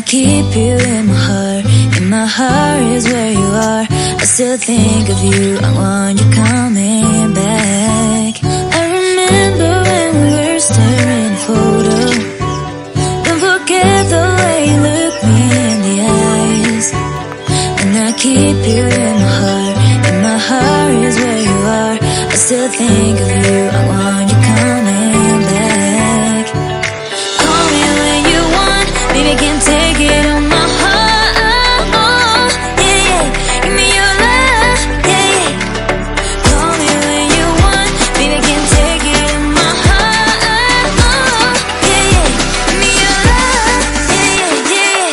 keep you in my heart. In my heart is where you are. I still think of you. I want you coming back. I remember when we were staring at a photo. Don't forget the way you look me in the eyes. And I keep you in my heart. In my heart is where you are. I still think of you. I want you coming back. Call me when you want. Baby, can't take it on my heart. Yeah, yeah. Give me your love. Yeah, yeah. Call me when you want. Baby, can't take it on my heart. Yeah, yeah. Give me your love. Yeah, yeah,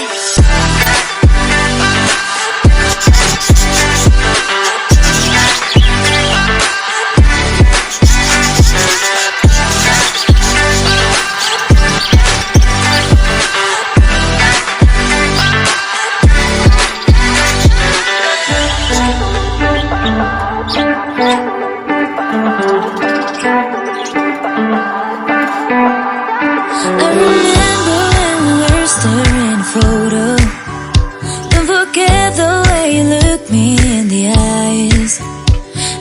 I remember when we were staring at a photo. Don't forget the way you look me in the eyes.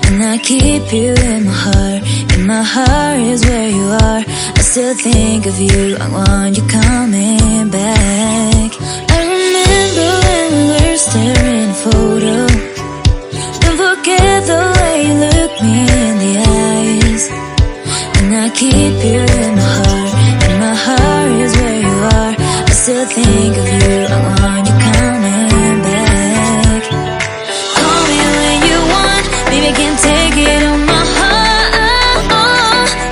And I keep you in my heart. In my heart is where you are. I still think of you. I want you coming back. I remember when we were staring at a photo. Don't forget the way you look me in the eyes. And I keep you in my heart. And my heart is where you are. I still think of you. I want you coming back. Call me when you want. Baby, can't take it on my heart.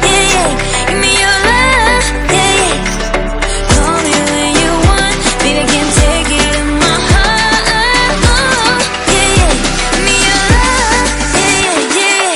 Yeah, yeah. Give me your love. Yeah, yeah. Call me when you want. Baby, can't take it on my heart. Yeah, yeah. Give me your love. Yeah, yeah,